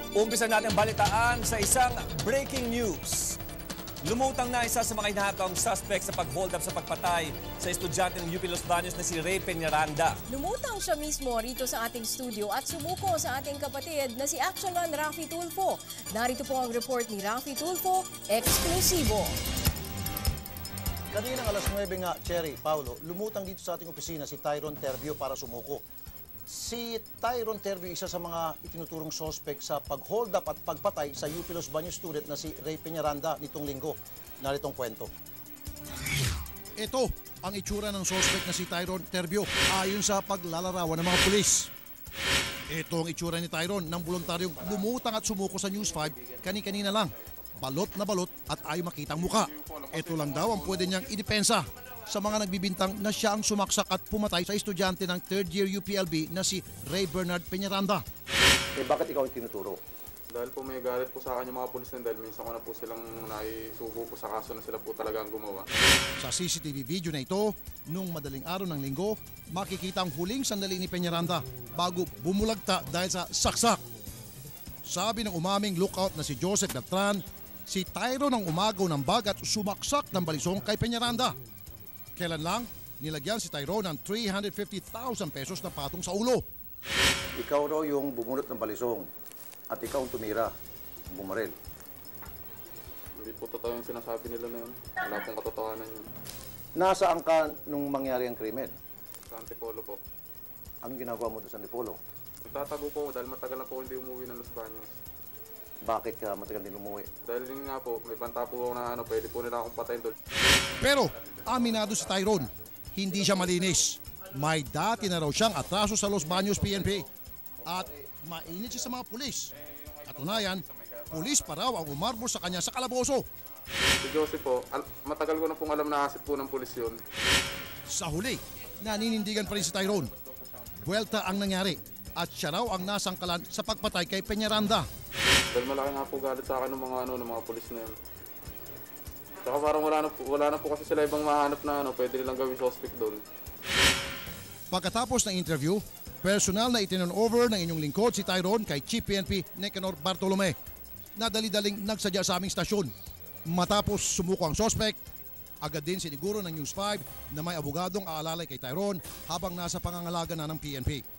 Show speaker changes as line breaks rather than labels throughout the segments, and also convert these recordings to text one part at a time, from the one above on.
Umpisa natin balitaan sa isang breaking news. Lumutang na isa sa mga hinahatawang suspect sa pag-hold up sa pagpatay sa estudyante ng UP Los Baños na si Ray Peñaranda.
Lumutang siya mismo rito sa ating studio at sumuko sa ating kapatid na si Actionman Raffy Tulfo. Narito po ang report ni Raffy Tulfo, eksklusibo.
Kaninang alas 9 nga, Cherry, Paulo, lumutang dito sa ating opisina si Tyron Tervio para sumuko. Si Tyron Tervio, isa sa mga itinuturong suspect sa pag-hold up at pagpatay sa UP Los Baños student na si Ray Peñaranda nitong linggo. Naritong kwento.
Ito ang itsura ng suspect na si Tyron Tervio ayon sa paglalarawan ng mga pulis. Ito ang itsura ni Tyron nang voluntaryong lumutang at sumuko sa News 5 kani-kanina lang. Balot na balot at ayaw makitang muka. Ito lang daw ang pwede niyang idepensa sa mga nagbibintang na siya ang sumaksak at pumatay sa estudyante ng 3rd year UPLB na si Ray Bernard Peñaranda.
Bakit ikaw ang tinuturo?
Dahil po may galit po sa akin yung mga pulis na dahil minsan ko na po silang naisubo po sa kaso na sila po talaga ang gumawa.
Sa CCTV video na ito, nung madaling araw ng linggo, makikita ang huling sandali ni Peñaranda bago bumulagta dahil sa saksak. Sabi ng umaming lookout na si Joseph Beltran, si Tyron ang umagaw ng bag at sumaksak ng balisong kay Peñaranda. Kailan lang, nilagyan si Tyron ng 350,000 pesos na patong sa ulo.
Ikaw raw yung bumunot ng balisong at ikaw ang tumira, bumaril.
Hindi po totoo yung sinasabi nila na yun. Wala pong katotohanan yun.
Nasaan ka nung mangyari ang krimen?
Sa Antipolo po.
Anong ginagawa mo doon sa Antipolo?
Nagtatago po dahil matagal na po hindi umuwi ng Los Baños.
Bakit ka matagal din umuwi?
Dahil yun nga po, may banta po ako na pwede po nila akong patayin doon.
Pero aminado si Tyron, hindi siya malinis. May dati na raw siyang atraso sa Los Baños PNP. At mainit siya sa mga pulis. Katunayan, pulis pa raw ang umarbor sa kanya sa kalaboso.
Si Joseph po, matagal ko na pong alam na asset po ng pulis yun.
Sa huli, naninindigan pa rin si Tyron. Buwelta ang nangyari at siya raw ang nasangkalan sa pagpatay kay Peñaranda.
Dahil malaki nga po galit sa akin ng mga pulis na yun. Saka parang wala na po kasi sila ibang mahanap na pwede nilang gawing suspect doon.
Pagkatapos ng interview, personal na itinon over ng inyong lingkod si Tyron kay Chief PNP Nicanor Bartolome na dali-daling nagsadya sa aming stasyon. Matapos sumuko ang suspect, agad din siniguro ng News 5 na may abogadong aalalay kay Tyron habang nasa pangangalaga na ng PNP.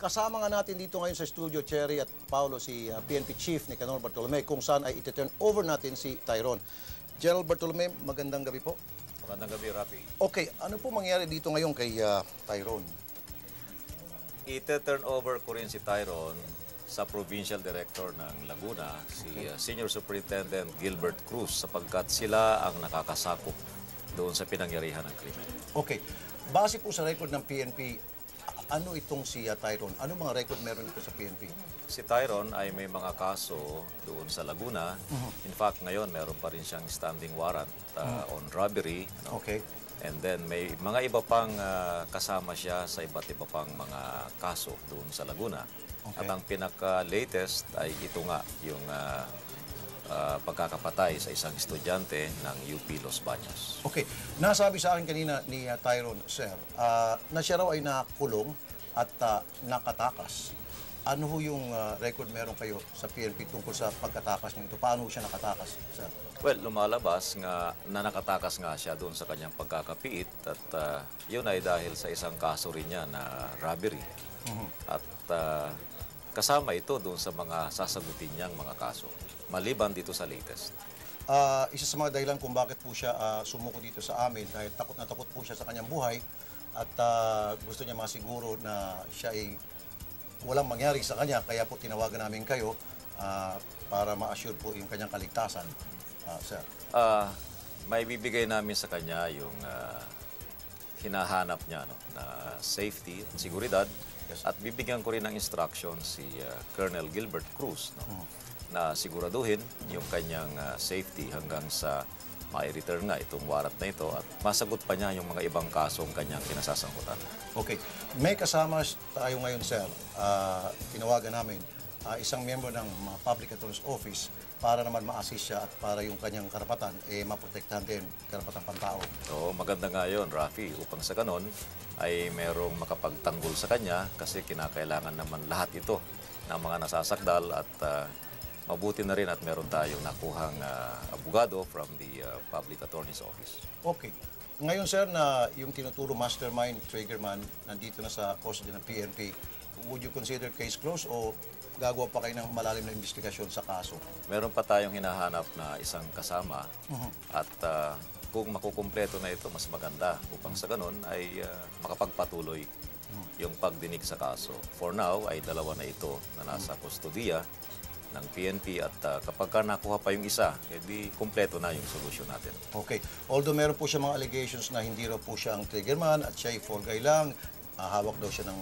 Kasama nga natin dito ngayon sa studio, Cherry at Paulo, si PNP Chief Nicanor Bartolome, kung saan ay iti-turn over natin si Tyron. General Bartolome, magandang gabi po.
Magandang gabi, Rafi.
Okay, ano po mangyari dito ngayon kay Tyron?
Ite-turn over ko rin si Tyron sa Provincial Director ng Laguna, si Senior Superintendent Gilbert Cruz, sapagkat sila ang nakakasakop doon sa pinangyarihan ng krimen.
Okay, base po sa record ng PNP, ano itong si Tyron? Ano mga record meron ito sa PNP?
Si Tyron ay may mga kaso doon sa Laguna. In fact, ngayon meron pa rin siyang standing warrant on robbery.
Okay.
And then may mga iba pang kasama siya sa iba't iba pang mga kaso doon sa Laguna.
Okay.
At ang pinaka-latest ay ito nga, yung pagkakapatay sa isang estudyante ng UP Los Baños.
Okay, nasabi sa akin kanina ni Tyron, sir, na siya raw ay nakulong at nakatakas. Ano ho yung record meron kayo sa PNP tungkol sa pagkatakas niyo ito? Paano siya nakatakas, sir?
Well, lumalabas nga na nakatakas nga siya doon sa kanyang pagkakapiit at yun ay dahil sa isang kaso rin niya na robbery. At kasama ito doon sa mga sasagutin niyang mga kaso, maliban dito sa latest.
Isa sa mga dahilan kung bakit po siya sumuko dito sa amin dahil takot na takot po siya sa kanyang buhay at gusto niya masiguro na siya ay walang mangyari sa kanya, kaya po tinawagan namin kayo para ma-assure po yung kanyang kaligtasan, sir.
May bibigay namin sa kanya yung hinahanap niya na safety at seguridad. At bibigyan ko rin ng instruction si Colonel Gilbert Cruz na siguraduhin yung kanyang safety hanggang sa ma-return nga itong warrant na ito at masagot pa niya yung mga ibang kasong kanyang kinasasangkutan.
Okay. May kasama tayo ngayon, sir. Tinawagan namin isang miyembro ng Public Attorney's Office para naman ma-assist siya at para yung kanyang karapatan maprotektahan din, karapatan pantao.
Oo, maganda nga yun, Rafi, upang sa ganon ay merong makapagtanggol sa kanya kasi kinakailangan naman lahat ito ng mga nasasakdal at mabuti na rin at meron tayong nakuhang abogado from the Public Attorney's Office.
Okay. Ngayon sir, na yung tinuturo mastermind, triggerman, nandito na sa custody ng PNP, would you consider case closed o gagawa pa kayo ng malalim na investigasyon sa kaso?
Meron pa tayong hinahanap na isang kasama at kung makukumpleto na ito, mas maganda upang sa ganun ay makapagpatuloy yung pagdinig sa kaso. For now, ay dalawa na ito na nasa kustodiya ng PNP at kapag ka nakuha pa yung isa, edi kumpleto na yung solusyon natin.
Okay. Although meron po siya mga allegations na hindi raw po siya ang triggerman at siya ay fall guy lang, hawak daw siya ng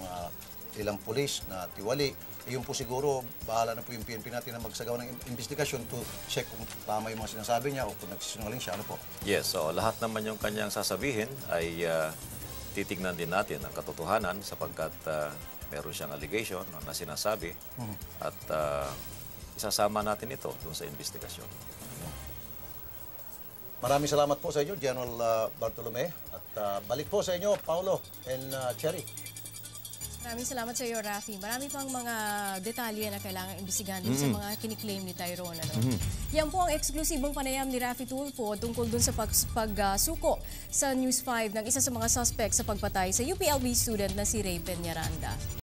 ilang pulis na tiwali. Yun po siguro, bahala na po yung PNP natin na magsagawa ng investigasyon to check kung tama yung mga sinasabi niya o kung nagsisinungaling siya. Ano po?
Yes, so lahat naman yung kanyang sasabihin ay titignan din natin ang katotohanan sapagkat meron siyang allegation na sinasabi at isasama natin ito dun sa investigasyon.
Maraming salamat po sa inyo, General Bartolome. At balik po sa inyo, Paulo and Cherry.
Maraming salamat sa iyo, Rafi. Marami pang mga detalye na kailangan imbestigahan sa mga kiniklaim ni Tyrone. Ano? Yan po ang eksklusibong panayam ni Rafi Tulfo tungkol dun sa pagsuko sa News 5 ng isa sa mga suspect sa pagpatay sa UPLB student na si Ray Peñaranda.